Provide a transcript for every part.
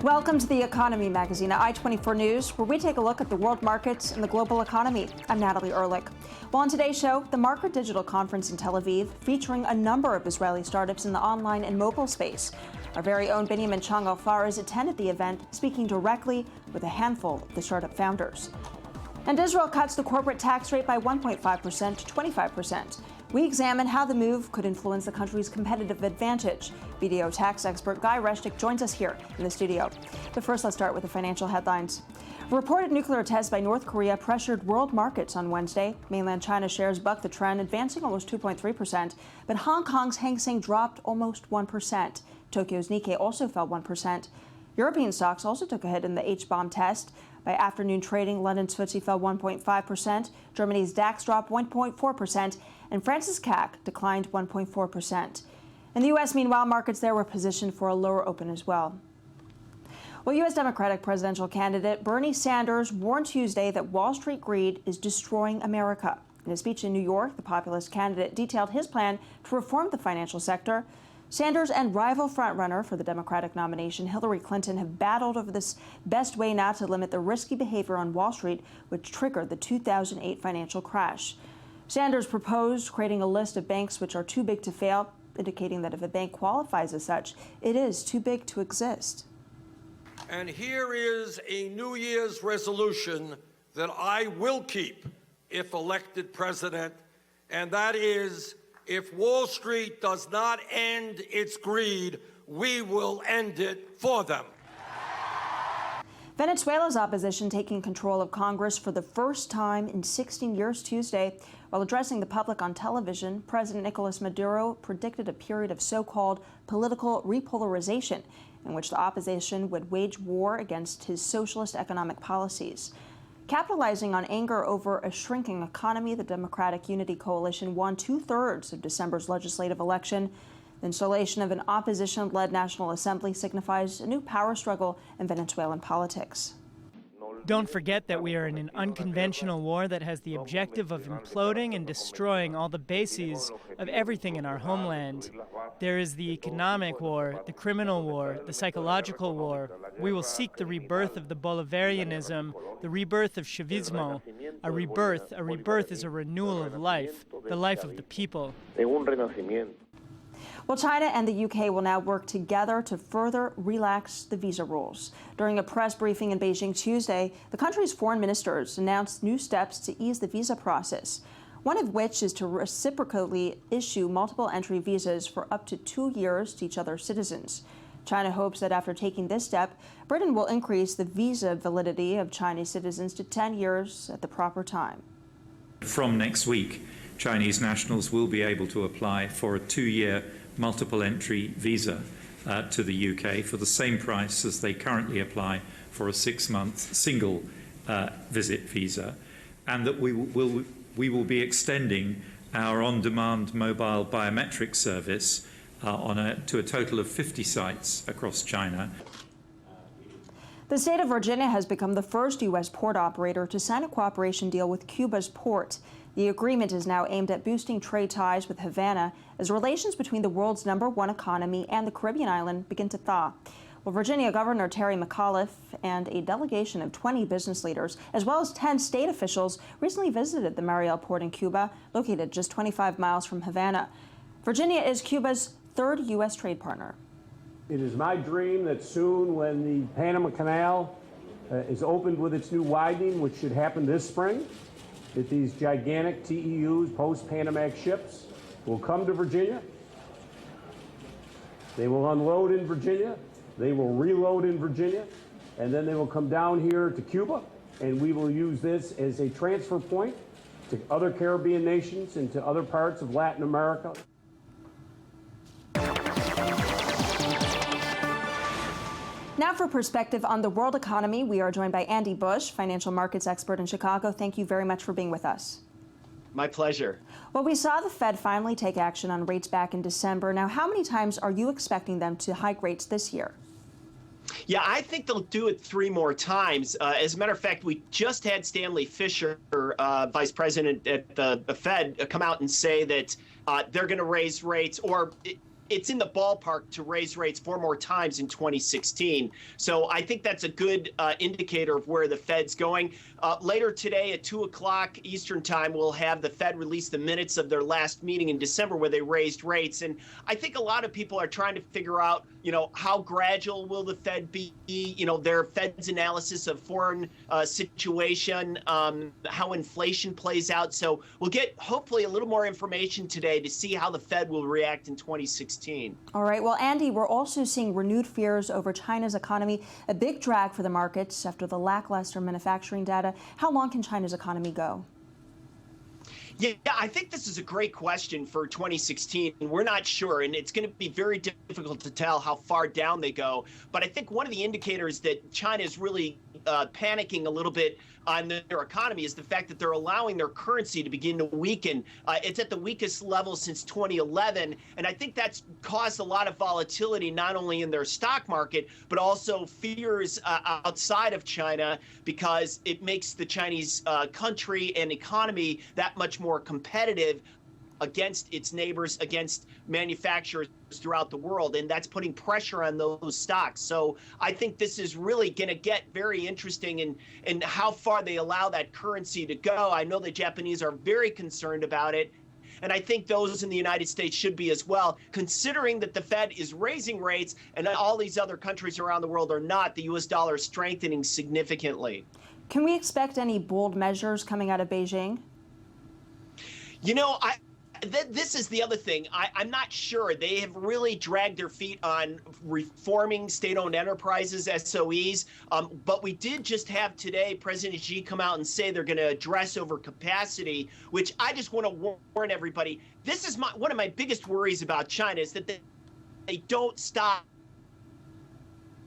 Welcome to the Economy Magazine at I-24 News, where we take a look at the world markets and the global economy. I'm Natalie Ehrlich. Well, on today's show, the Market Digital Conference in Tel Aviv, featuring a number of Israeli startups in the online and mobile space. Our very own Benjamin Chang Alfaraz attended the event, speaking directly with a handful of the startup founders. And Israel cuts the corporate tax rate by 1.5% to 25%. We examine how the move could influence the country's competitive advantage. BDO tax expert Guy Reshtick joins us here in the studio. But first, let's start with the financial headlines. A reported nuclear test by North Korea pressured world markets on Wednesday. Mainland China shares bucked the trend, advancing almost 2.3%. But Hong Kong's Hang Seng dropped almost 1%. Tokyo's Nikkei also fell 1%. European stocks also took a hit in the H-bomb test. By afternoon trading, London's FTSE fell 1.5%, Germany's DAX dropped 1.4%, and France's CAC declined 1.4%. In the U.S., meanwhile, markets there were positioned for a lower open as well. Well, U.S. Democratic presidential candidate Bernie Sanders warned Tuesday that Wall Street greed is destroying America. In a speech in New York, the populist candidate detailed his plan to reform the financial sector. Sanders and rival frontrunner for the Democratic nomination, Hillary Clinton, have battled over this best way now to limit the risky behavior on Wall Street, which triggered the 2008 financial crash. Sanders proposed creating a list of banks which are too big to fail, indicating that if a bank qualifies as such, it is too big to exist. And here is a New Year's resolution that I will keep if elected president, and that is, if Wall Street does not end its greed, we will end it for them. Venezuela's opposition taking control of Congress for the first time in 16 years Tuesday. While addressing the public on television, President Nicolas Maduro predicted a period of so-called political repolarization in which the opposition would wage war against his socialist economic policies. Capitalizing on anger over a shrinking economy, the Democratic Unity Coalition won 2/3 of December's legislative election. The installation of an opposition-led National Assembly signifies a new power struggle in Venezuelan politics. Don't forget that we are in an unconventional war that has the objective of imploding and destroying all the bases of everything in our homeland. There is the economic war, the criminal war, the psychological war. We will seek the rebirth of the Bolivarianism, the rebirth of Chavismo. A rebirth is a renewal of life, the life of the people. Well, China and the UK will now work together to further relax the visa rules. During a press briefing in Beijing Tuesday, the country's foreign ministers announced new steps to ease the visa process, one of which is to reciprocally issue multiple entry visas for up to 2 years to each other's citizens. China hopes that after taking this step, Britain will increase the visa validity of Chinese citizens to 10 years at the proper time. From next week, Chinese nationals will be able to apply for a 2-year multiple entry visa to the UK for the same price as they currently apply for a 6-month single visit visa, and that we will be extending our on-demand mobile biometric service to a total of 50 sites across China. The state of Virginia has become the first U.S. port operator to sign a cooperation deal with Cuba's port. The agreement is now aimed at boosting trade ties with Havana as relations between the world's #1 economy and the Caribbean island begin to thaw. Well, Virginia Governor Terry McAuliffe and a delegation of 20 business leaders, as well as 10 state officials, recently visited the Mariel port in Cuba, located just 25 miles from Havana. Virginia is Cuba's third U.S. trade partner. It is my dream that soon, when the Panama Canal is opened with its new widening, which should happen this spring, that these gigantic TEUs, post-Panamax ships, will come to Virginia. They will unload in Virginia, they will reload in Virginia, and then they will come down here to Cuba, and we will use this as a transfer point to other Caribbean nations and to other parts of Latin America. Now for perspective on the world economy, we are joined by Andy Bush, financial markets expert in Chicago. Thank you very much for being with us. My pleasure. Well, we saw the Fed finally take action on rates back in December. Now, how many times are you expecting them to hike rates this year? Yeah, I think they'll do it 3 more times. As a matter of fact, we just had Stanley Fischer, vice president at the Fed, come out and say that they're going to raise rates, or it's in the ballpark to raise rates 4 more times in 2016. So I think that's a good indicator of where the Fed's going. Later today at 2 o'clock Eastern time, we'll have the Fed release the minutes of their last meeting in December where they raised rates. And I think a lot of people are trying to figure out, how gradual will the Fed be, their Fed's analysis of foreign situation, how inflation plays out. So we'll get hopefully a little more information today to see how the Fed will react in 2016. All right. Well, Andy, we're also seeing renewed fears over China's economy, a big drag for the markets after the lackluster manufacturing data. How long can China's economy go? Yeah, I think this is a great question for 2016. We're not sure, and it's going to be very difficult to tell how far down they go. But I think one of the indicators that China is really panicking a little bit on their economy is the fact that they're allowing their currency to begin to weaken. It's at the weakest level since 2011, and I think that's caused a lot of volatility not only in their stock market, but also fears outside of China, because it makes the Chinese country and economy that much more competitive against its neighbors, against manufacturers throughout the world, and that's putting pressure on those stocks. So I think this is really going to get very interesting in how far they allow that currency to go. I know the Japanese are very concerned about it, and I think those in the United States should be as well, considering that the Fed is raising rates and all these other countries around the world are not. The U.S. dollar is strengthening significantly. Can we expect any bold measures coming out of Beijing? This is the other thing. I'm not sure. They have really dragged their feet on reforming state-owned enterprises, SOEs. But we did just have today President Xi come out and say they're going to address overcapacity, which I just want to warn everybody. This is one of my biggest worries about China, is that they don't stop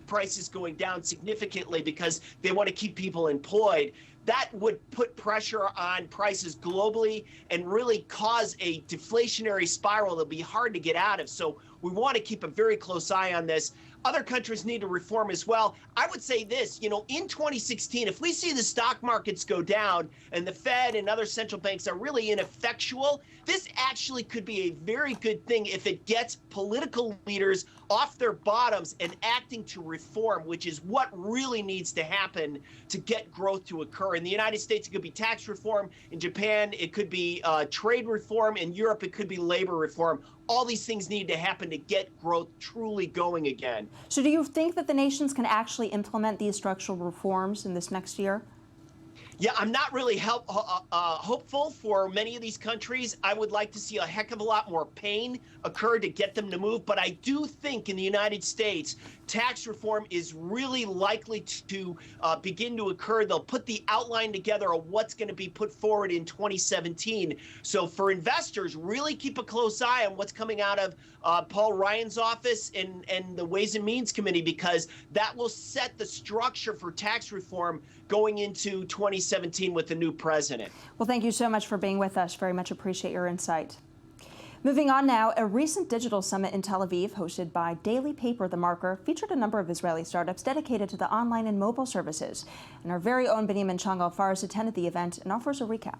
prices going down significantly because they want to keep people employed. That would put pressure on prices globally and really cause a deflationary spiral that'll be hard to get out of. So we want to keep a very close eye on this. Other countries need to reform as well. I would say this, in 2016, if we see the stock markets go down and the Fed and other central banks are really ineffectual, this actually could be a very good thing if it gets political leaders off their bottoms and acting to reform, which is what really needs to happen to get growth to occur. In the United States, it could be tax reform. In Japan, it could be trade reform. In Europe, it could be labor reform. All these things need to happen to get growth truly going again. So do you think that the nations can actually implement these structural reforms in this next year? Yeah, I'm not really hopeful for many of these countries. I would like to see a heck of a lot more pain occur to get them to move. But I do think in the United States, tax reform is really likely to begin to occur. They'll put the outline together of what's going to be put forward in 2017. So for investors, really keep a close eye on what's coming out of Paul Ryan's office and the Ways and Means Committee, because that will set the structure for tax reform going into 2017 with the new president. Well, thank you so much for being with us. Very much appreciate your insight. Moving on now, a recent digital summit in Tel Aviv hosted by daily paper The Marker featured a number of Israeli startups dedicated to the online and mobile services. And our very own Benjamin Chang-Alfaris attended the event and offers a recap.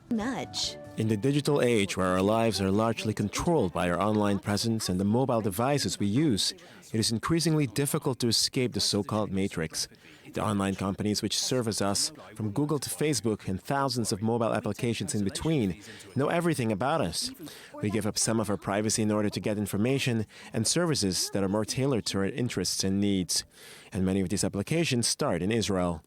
Nudge. In the digital age where our lives are largely controlled by our online presence and the mobile devices we use, it is increasingly difficult to escape the so-called matrix. The online companies which serve as us, from Google to Facebook and thousands of mobile applications in between, know everything about us. We give up some of our privacy in order to get information and services that are more tailored to our interests and needs. And many of these applications start in Israel.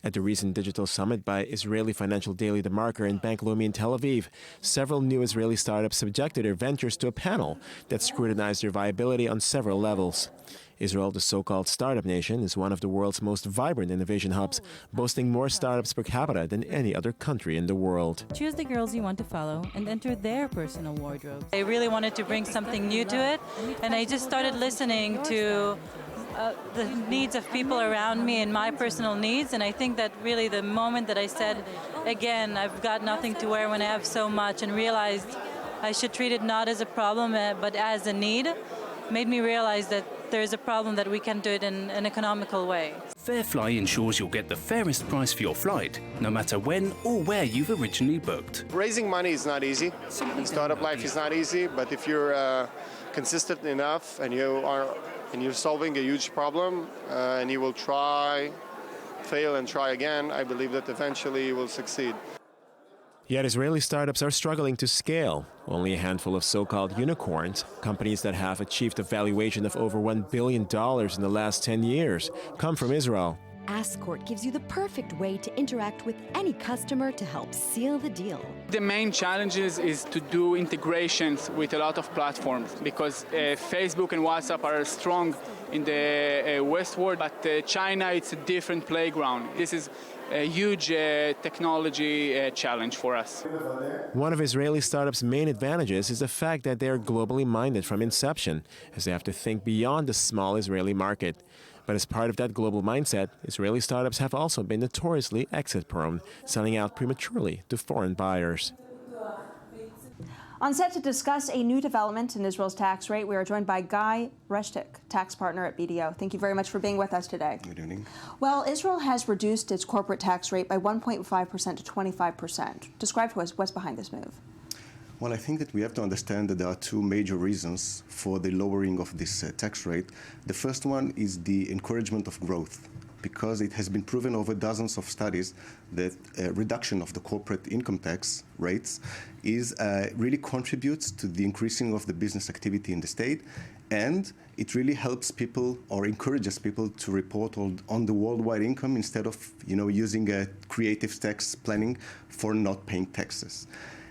At the recent digital summit by Israeli financial daily The Marker and Bank Leumi in Tel Aviv, several new Israeli startups subjected their ventures to a panel that scrutinized their viability on several levels. Israel, the so-called startup nation, is one of the world's most vibrant innovation hubs, boasting more startups per capita than any other country in the world. Choose the girls you want to follow and enter their personal wardrobe. I really wanted to bring something new to it, and I just started listening to the needs of people around me and my personal needs, and I think that really the moment that I said, again, I've got nothing to wear when I have so much, and realized I should treat it not as a problem but as a need, made me realize that there is a problem, that we can do it in an economical way. FairFly ensures you'll get the fairest price for your flight, no matter when or where you've originally booked. Raising money is not easy. Startup life is not easy, but if you're consistent enough and you're solving a huge problem and you will fail and try again, I believe that eventually you will succeed. Yet Israeli startups are struggling to scale. Only a handful of so-called unicorns, companies that have achieved a valuation of over $1 billion in the last 10 years, come from Israel. Ascort gives you the perfect way to interact with any customer to help seal the deal. The main challenges is to do integrations with a lot of platforms, because Facebook and WhatsApp are strong in the West world, but China, it's a different playground. This is a huge technology challenge for us. One of Israeli startups' main advantages is the fact that they are globally minded from inception, as they have to think beyond the small Israeli market. But as part of that global mindset, Israeli startups have also been notoriously exit-prone, selling out prematurely to foreign buyers. On set to discuss a new development in Israel's tax rate, we are joined by Guy Reshtik, tax partner at BDO. Thank you very much for being with us today. Good evening. Well, Israel has reduced its corporate tax rate by 1.5% to 25%. Describe to us what's behind this move. Well, I think that we have to understand that there are two major reasons for the lowering of this tax rate. The first one is the encouragement of growth, because it has been proven over dozens of studies that a reduction of the corporate income tax rates really contributes to the increasing of the business activity in the state, and it really helps people or encourages people to report on the worldwide income instead of using a creative tax planning for not paying taxes.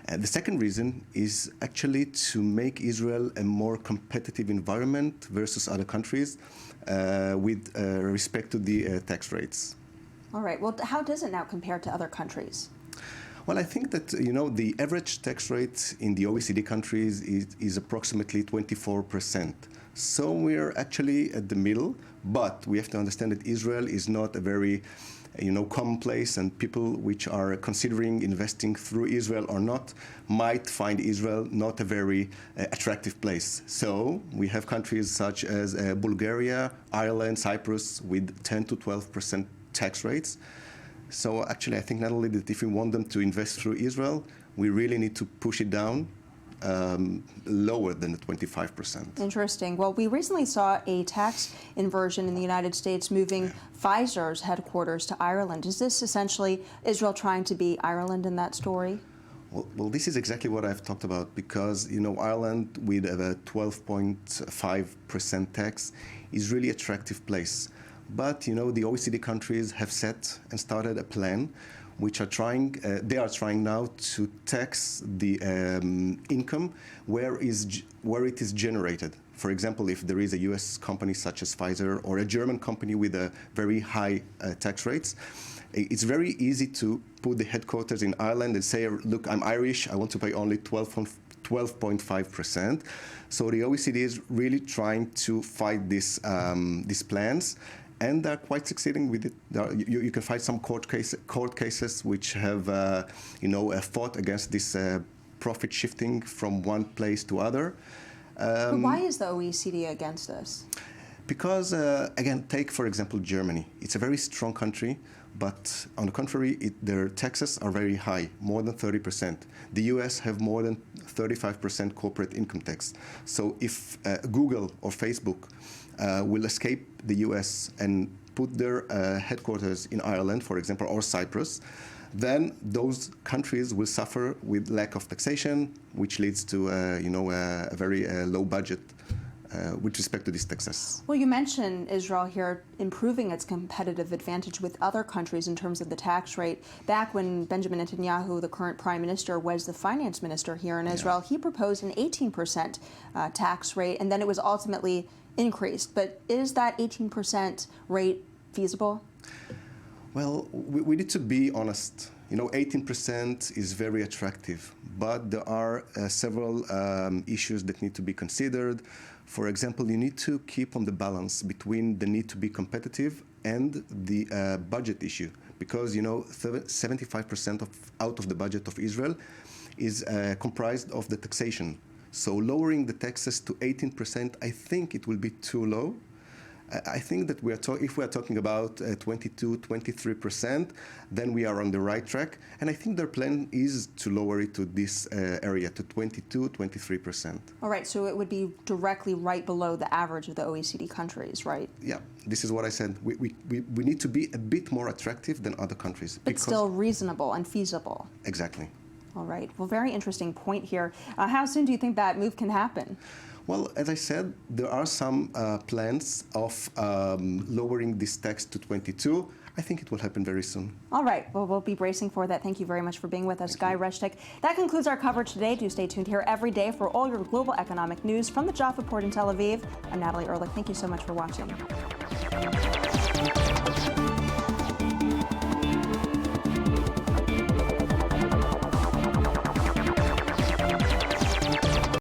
The second reason is actually to make Israel a more competitive environment versus other countries with respect to the tax rates. All right. Well, how does it now compare to other countries? Well, I think that, the average tax rate in the OECD countries is approximately 24%. So we're actually at the middle, but we have to understand that Israel is not a very commonplace, and people which are considering investing through Israel or not might find Israel not a very attractive place. So we have countries such as Bulgaria, Ireland, Cyprus with 10 to 12% tax rates. So actually, I think not only that if we want them to invest through Israel, we really need to push it down lower than the 25%. Interesting. Well, we recently saw a tax inversion in the United States moving Pfizer's headquarters to Ireland. Is this essentially Israel trying to be Ireland in that story? Well, this is exactly what I've talked about, because, Ireland with a 12.5% tax is really attractive place. But, the OECD countries have set and started a plan which are trying now to tax the income where it is generated. For example, if there is a U.S. company such as Pfizer or a German company with a very high tax rates, it's very easy to put the headquarters in Ireland and say, look, I'm Irish, I want to pay only 12.5%. So the OECD is really trying to fight these plans. And they're quite succeeding with it. You can find some court cases which have, fought against this profit shifting from one place to other. But why is the OECD against this? Because, again, take, for example, Germany. It's a very strong country, but on the contrary, their taxes are very high, more than 30%. The US have more than 35% corporate income tax. So if Google or Facebook will escape the US and put their headquarters in Ireland, for example, or Cyprus, then those countries will suffer with lack of taxation, which leads to a very low budget with respect to these taxes. Well, you mentioned Israel here improving its competitive advantage with other countries in terms of the tax rate. Back when Benjamin Netanyahu, the current prime minister, was the finance minister here in Israel, he proposed an 18% tax rate, and then it was ultimately increased. But is that 18% rate feasible? Well, we need to be honest. 18% is very attractive, but there are several issues that need to be considered. For example, you need to keep on the balance between the need to be competitive and the budget issue, because 75% out of the budget of Israel is comprised of the taxation. So lowering the taxes to 18%, I think it will be too low. I think that if we are talking about 22, 23%, then we are on the right track. And I think their plan is to lower it to this area, to 22, 23%. All right, so it would be directly right below the average of the OECD countries, right? Yeah, this is what I said. We need to be a bit more attractive than other countries. But still reasonable and feasible. Exactly. All right. Well, very interesting point here. How soon do you think that move can happen? Well, as I said, there are some plans of lowering this tax to 22. I think it will happen very soon. All right. Well, we'll be bracing for that. Thank you very much for being with us, Guy Reshtik. That concludes our coverage today. Do stay tuned here every day for all your global economic news from the Jaffa Port in Tel Aviv. I'm Natalie Ehrlich. Thank you so much for watching.